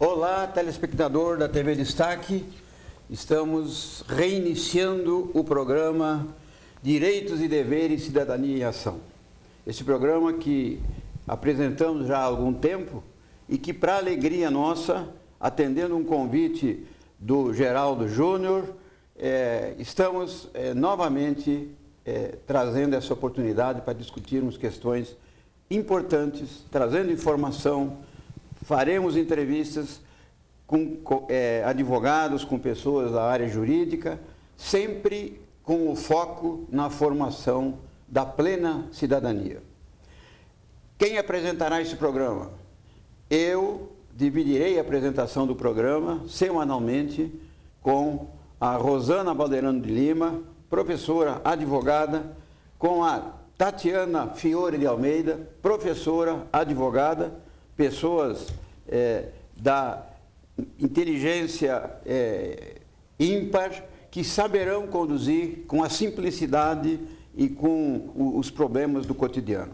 Olá, telespectador da TV Destaque. Estamos reiniciando o programa Direitos e Deveres, Cidadania em Ação. Esse programa que apresentamos já há algum tempo e que, para alegria nossa, atendendo um convite do Geraldo Júnior, estamos novamente trazendo essa oportunidade para discutirmos questões importantes, trazendo informação. Faremos entrevistas com advogados, com pessoas da área jurídica, sempre com o foco na formação da plena cidadania. Quem apresentará esse programa? Eu dividirei a apresentação do programa semanalmente com a Rosana Balderano de Lima, professora advogada, com a Tatiana Fiore de Almeida, professora advogada, pessoas da inteligência ímpar, que saberão conduzir com a simplicidade e com os problemas do cotidiano.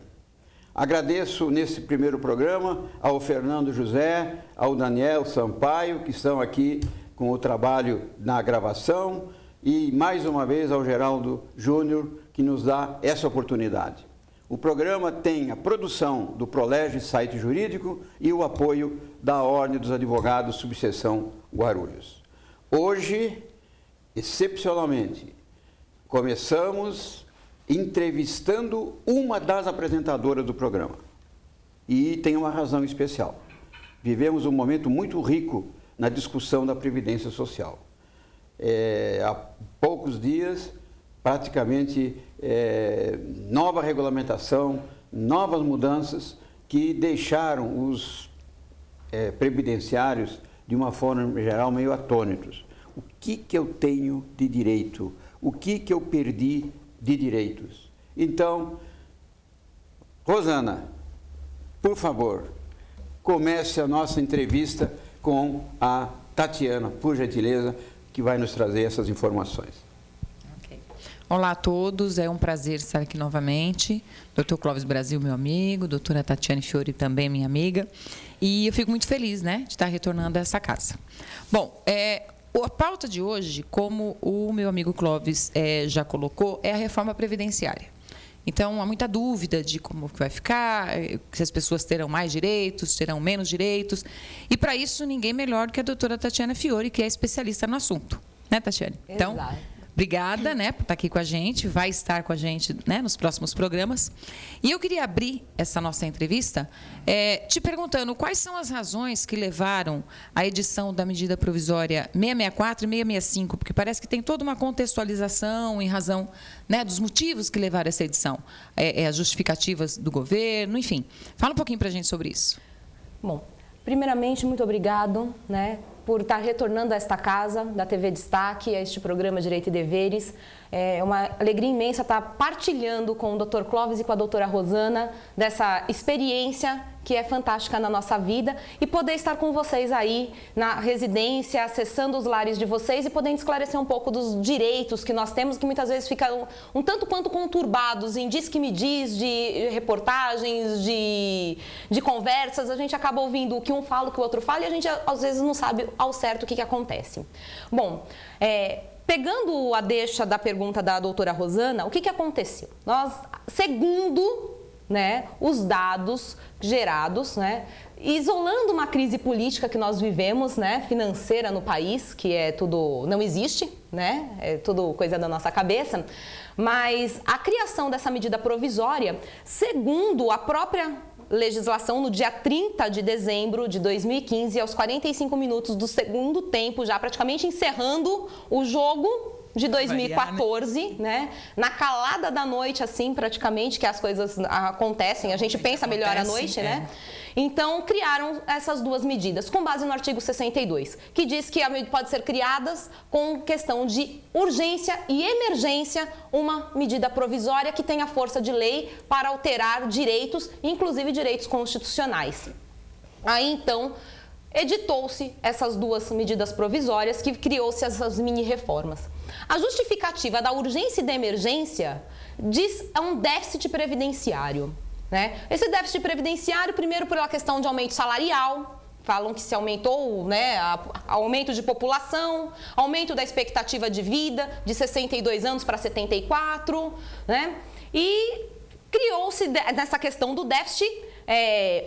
Agradeço nesse primeiro programa ao Fernando José, ao Daniel Sampaio, que estão aqui com o trabalho na gravação, e mais uma vez ao Geraldo Júnior, que nos dá essa oportunidade. O programa tem a produção do Prolege Site Jurídico e o apoio da Ordem dos Advogados, subseção Guarulhos. Hoje, excepcionalmente, começamos entrevistando uma das apresentadoras do programa. E tem uma razão especial. Vivemos um momento muito rico na discussão da Previdência Social. Há poucos dias, praticamente, nova regulamentação, novas mudanças que deixaram os previdenciários, de uma forma geral, meio atônitos. O que eu tenho de direito? O que eu perdi de direitos? Então, Rosana, por favor, comece a nossa entrevista com a Tatiana, por gentileza, que vai nos trazer essas informações. Olá a todos, é um prazer estar aqui novamente. Dr. Clóvis Brasil, meu amigo, doutora Tatiana Fiore, também minha amiga. E eu fico muito feliz, de estar retornando a essa casa. Bom, a pauta de hoje, como o meu amigo Clóvis já colocou, é a reforma previdenciária. Então, há muita dúvida de como vai ficar, se as pessoas terão mais direitos, terão menos direitos. E, para isso, ninguém melhor do que a doutora Tatiana Fiore, que é especialista no assunto. Né, Tatiana? Então, obrigada, por estar aqui com a gente, vai estar com a gente, nos próximos programas. E eu queria abrir essa nossa entrevista te perguntando quais são as razões que levaram à edição da medida provisória 664 e 665, porque parece que tem toda uma contextualização em razão dos motivos que levaram a essa edição, as justificativas do governo, enfim. Fala um pouquinho para a gente sobre isso. Bom, primeiramente, muito obrigado, por estar retornando a esta casa da TV Destaque, a este programa Direito e Deveres. É uma alegria imensa estar partilhando com o Dr. Clóvis e com a doutora Rosana dessa experiência que é fantástica na nossa vida e poder estar com vocês aí na residência, acessando os lares de vocês e podendo esclarecer um pouco dos direitos que nós temos, que muitas vezes ficam um tanto quanto conturbados em diz que me diz, de reportagens, de conversas. A gente acaba ouvindo o que um fala, o que o outro fala e a gente às vezes não sabe ao certo o que acontece. Bom, pegando a deixa da pergunta da doutora Rosana, o que aconteceu? Nós, segundo os dados gerados, isolando uma crise política que nós vivemos, financeira no país, que não existe, é tudo coisa da nossa cabeça, mas a criação dessa medida provisória, segundo a própria legislação, no dia 30 de dezembro de 2015, aos 45 minutos do segundo tempo, já praticamente encerrando o jogo de 2014, na calada da noite, assim, praticamente, que as coisas acontecem, a gente pensa melhor à noite, Então, criaram essas duas medidas, com base no artigo 62, que diz que pode ser criadas com questão de urgência e emergência uma medida provisória que tenha força de lei para alterar direitos, inclusive direitos constitucionais. Aí, então, editou-se essas duas medidas provisórias, que criou-se essas mini-reformas. A justificativa da urgência e da emergência é um déficit previdenciário. Esse déficit previdenciário, primeiro, pela questão de aumento salarial, falam que se aumentou, né, aumento de população, aumento da expectativa de vida de 62 anos para 74, né? E criou-se nessa questão do déficit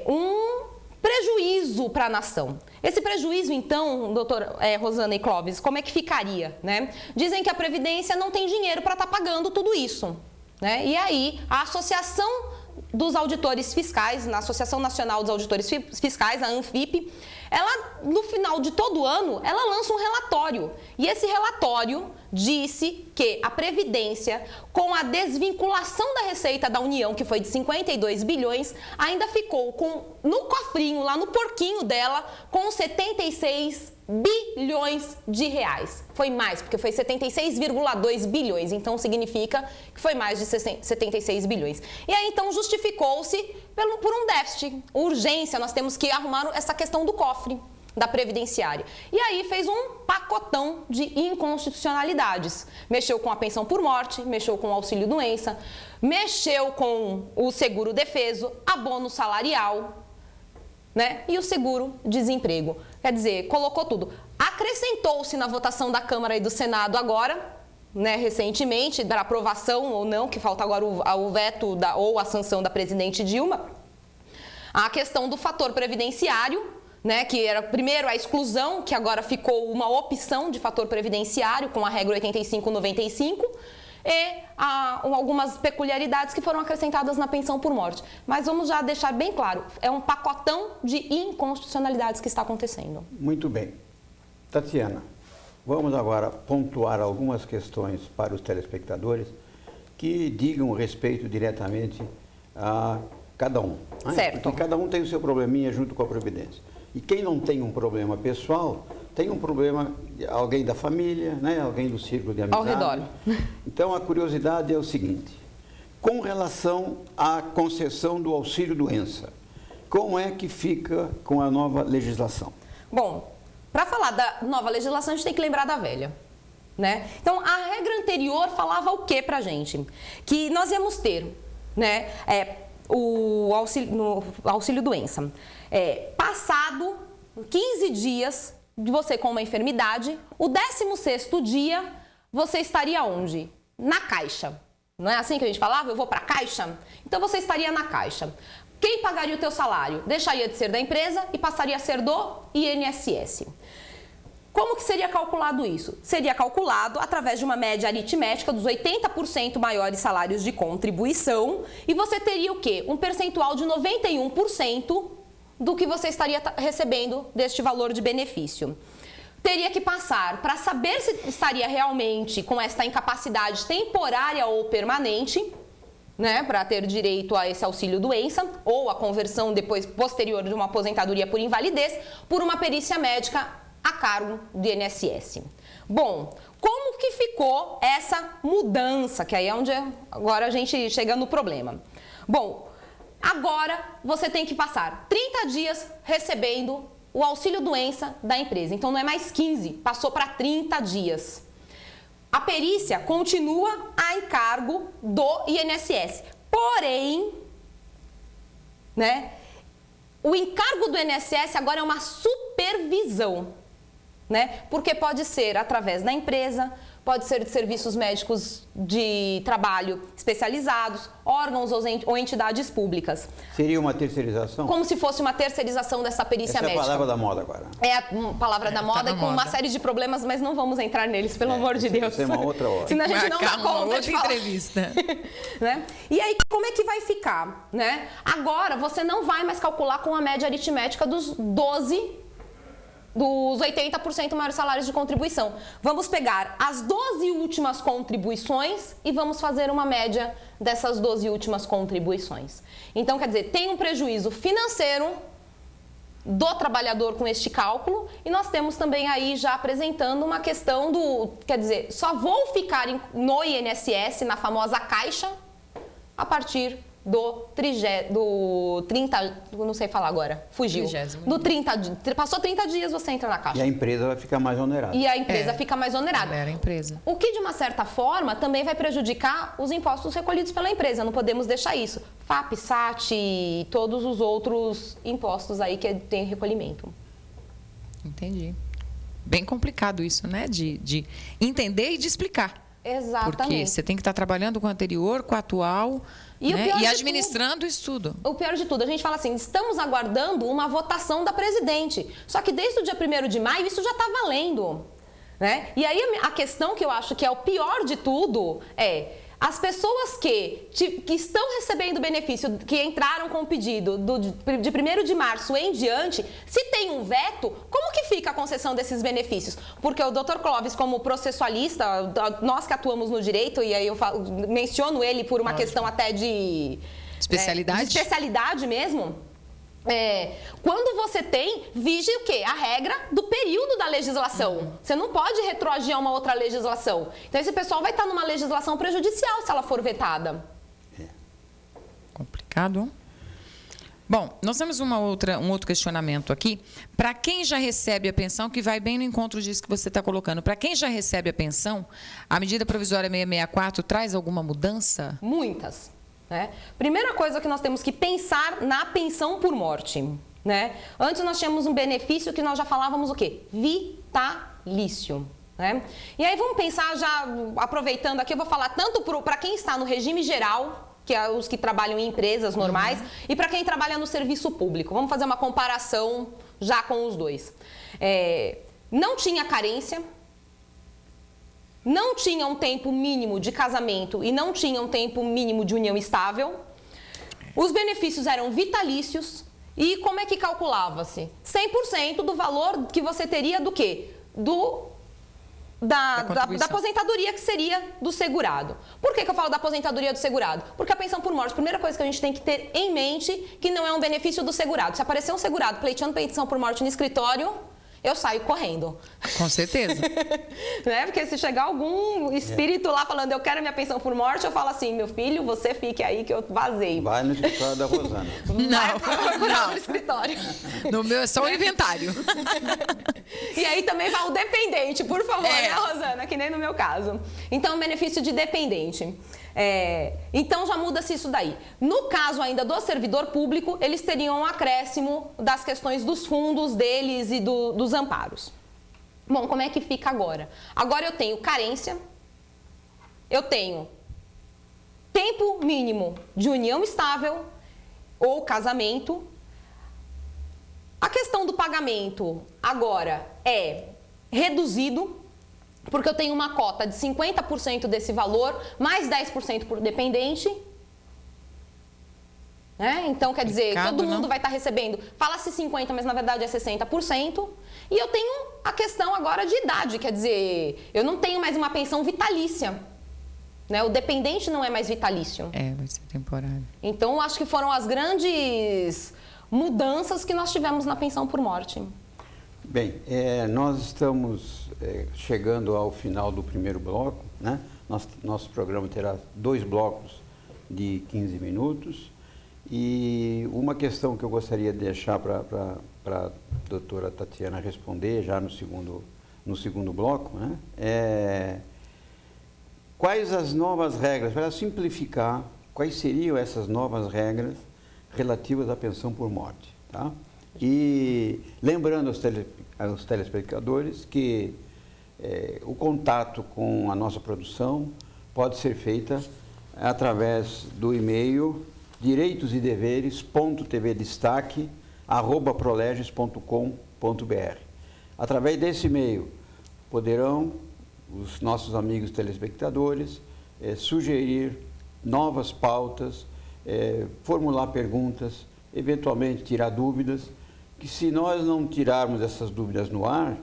um prejuízo para a nação. Esse prejuízo, então, doutora Rosana e Clóvis, como é que ficaria, né? Dizem que a Previdência não tem dinheiro para estar pagando tudo isso, né? E aí, a Associação dos Auditores Fiscais, na Associação Nacional dos Auditores Fiscais, a ANFIP, ela, no final de todo ano, ela lança um relatório. E esse relatório disse que a Previdência, com a desvinculação da receita da União, que foi de 52 bilhões, ainda ficou no cofrinho, lá no porquinho dela, com 76 bilhões de reais. Foi mais, porque foi 76,2 bilhões, então significa que foi mais de 76 bilhões. E aí, então, justificou-se por um déficit, urgência, nós temos que arrumar essa questão do cofre da Previdenciária. E aí fez um pacotão de inconstitucionalidades. Mexeu com a pensão por morte, mexeu com o auxílio-doença, mexeu com o seguro-defeso, abono salarial, né? E o seguro-desemprego. Quer dizer, colocou tudo. Acrescentou-se na votação da Câmara e do Senado agora, né, recentemente, da aprovação ou não, que falta agora o veto ou a sanção da presidente Dilma, a questão do fator previdenciário, né, que era primeiro a exclusão, que agora ficou uma opção de fator previdenciário com a regra 85-95, e algumas peculiaridades que foram acrescentadas na pensão por morte. Mas vamos já deixar bem claro, é um pacotão de inconstitucionalidades que está acontecendo. Muito bem. Tatiana, vamos agora pontuar algumas questões para os telespectadores que digam respeito diretamente a cada um. Né? Certo. Porque cada um tem o seu probleminha junto com a Previdência. E quem não tem um problema pessoal, tem um problema, alguém da família, né? Alguém do círculo de amizade. Ao redor. Então, a curiosidade é o seguinte, com relação à concessão do auxílio-doença, como é que fica com a nova legislação? Bom, para falar da nova legislação, a gente tem que lembrar da velha, né? Então, a regra anterior falava o que pra gente? Que nós íamos ter, né, o auxílio-doença. Passado 15 dias de você com uma enfermidade, o 16º dia, você estaria onde? Na Caixa. Não é assim que a gente falava? Eu vou para a Caixa? Então, você estaria na Caixa. Quem pagaria o teu salário? Deixaria de ser da empresa e passaria a ser do INSS. Como que seria calculado isso? Seria calculado através de uma média aritmética dos 80% maiores salários de contribuição e você teria o quê? Um percentual de 91% do que você estaria recebendo deste valor de benefício. Teria que passar para saber se estaria realmente com esta incapacidade temporária ou permanente, né, para ter direito a esse auxílio-doença ou a conversão depois posterior de uma aposentadoria por invalidez, por uma perícia médica a cargo do INSS. Bom, como que ficou essa mudança? Que aí é onde agora a gente chega no problema. Bom, agora você tem que passar 30 dias recebendo o auxílio-doença da empresa. Então não é mais 15, passou para 30 dias. A perícia continua a encargo do INSS. Porém, né, o encargo do INSS agora é uma supervisão, né? Porque pode ser através da empresa, pode ser de serviços médicos de trabalho especializados, órgãos ou entidades públicas. Seria uma terceirização? Como se fosse uma terceirização dessa perícia médica. Essa é a palavra da moda agora. É a palavra da moda, tá e com uma série de problemas, mas não vamos entrar neles, pelo amor de Deus. Isso é uma outra hora. Senão a gente não dá conta de falar. Entrevista. Né? E aí, como é que vai ficar? Né? Agora, você não vai mais calcular com a média aritmética dos 80% maiores salários de contribuição. Vamos pegar as 12 últimas contribuições e vamos fazer uma média dessas 12 últimas contribuições. Então, quer dizer, tem um prejuízo financeiro do trabalhador com este cálculo e nós temos também aí já apresentando uma questão do, quer dizer, só vou ficar no INSS, na famosa Caixa, a partir do 30, não sei falar agora, fugiu. 30º. Do 30, passou 30 dias, você entra na Caixa. E a empresa vai ficar mais onerada. E a empresa fica mais onerada. Era a empresa. O que, de uma certa forma, também vai prejudicar os impostos recolhidos pela empresa. Não podemos deixar isso. FAP, SAT e todos os outros impostos aí que tem recolhimento. Entendi. Bem complicado isso, né? De entender e de explicar. Exatamente. Porque você tem que estar trabalhando com o anterior, com o atual, né? E administrando isso tudo. O pior de tudo, a gente fala assim, estamos aguardando uma votação da presidente. Só que desde o dia 1º de maio, isso já está valendo. Né? E aí a questão que eu acho que é o pior de tudo é... As pessoas que estão recebendo benefício, que entraram com o pedido de 1º de março em diante, se tem um veto, como que fica a concessão desses benefícios? Porque o Dr. Clóvis, como processualista, nós que atuamos no direito, e aí eu menciono ele por uma questão até de especialidade mesmo. Quando você vige o quê? A regra do período da legislação. Você não pode retroagir a uma outra legislação. Então, esse pessoal vai estar numa legislação prejudicial se ela for vetada. Complicado. Bom, nós temos um outro questionamento aqui. Para quem já recebe a pensão, que vai bem no encontro disso que você está colocando, para quem já recebe a pensão, a medida provisória 664 traz alguma mudança? Muitas. Né? Primeira coisa que nós temos que pensar na pensão por morte. Né? Antes nós tínhamos um benefício que nós já falávamos o quê? Vitalício. Né? E aí vamos pensar, já aproveitando aqui, eu vou falar tanto para quem está no regime geral, que é os que trabalham em empresas normais, e para quem trabalha no serviço público. Vamos fazer uma comparação já com os dois. Não tinha carência, não tinha um tempo mínimo de casamento e não tinha um tempo mínimo de união estável. Os benefícios eram vitalícios. E como é que calculava-se? 100% do valor que você teria do quê? Da aposentadoria, que seria do segurado. Por que eu falo da aposentadoria do segurado? Porque a pensão por morte, a primeira coisa que a gente tem que ter em mente, que não é um benefício do segurado. Se aparecer um segurado pleiteando pensão por morte no escritório, eu saio correndo. Com certeza. Né? Porque se chegar algum espírito lá falando eu quero minha pensão por morte, eu falo assim, meu filho, você fique aí que eu vazei. Vai no escritório da Rosana. Não, no escritório. No meu é só o inventário. E aí também vai o dependente, por favor, né, Rosana? Que nem no meu caso. Então, benefício de dependente. Então já muda-se isso daí. No caso ainda do servidor público, eles teriam um acréscimo das questões dos fundos deles e dos amparos. Bom, como é que fica agora? Agora eu tenho carência, eu tenho tempo mínimo de união estável ou casamento. A questão do pagamento agora é reduzido, porque eu tenho uma cota de 50% desse valor, mais 10% por dependente. Né? Então, quer dizer, todo mundo vai estar recebendo, fala-se 50%, mas na verdade é 60%. E eu tenho a questão agora de idade, quer dizer, eu não tenho mais uma pensão vitalícia. Né? O dependente não é mais vitalício. Vai ser temporário. Então, acho que foram as grandes mudanças que nós tivemos na pensão por morte. Bem, nós estamos chegando ao final do primeiro bloco, né? Nosso programa terá 2 blocos de 15 minutos. E uma questão que eu gostaria de deixar para a doutora Tatiana responder já no segundo bloco, né? Quais as novas regras, para simplificar, quais seriam essas novas regras relativas à pensão por morte, tá? E lembrando aos telespectadores que o contato com a nossa produção pode ser feita através do e-mail direitosidevêres.tvdestaque@proleges.com.br. Através desse e-mail poderão os nossos amigos telespectadores sugerir novas pautas, formular perguntas, eventualmente tirar dúvidas, que se nós não tirarmos essas dúvidas no ar,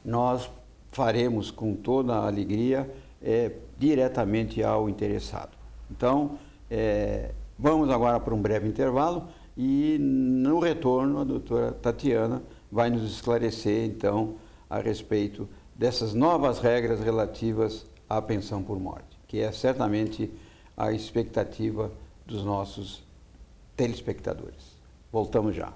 nós faremos com toda a alegria diretamente ao interessado. Então, vamos agora para um breve intervalo e no retorno a doutora Tatiana vai nos esclarecer então a respeito dessas novas regras relativas à pensão por morte, que é certamente a expectativa dos nossos telespectadores. Voltamos já.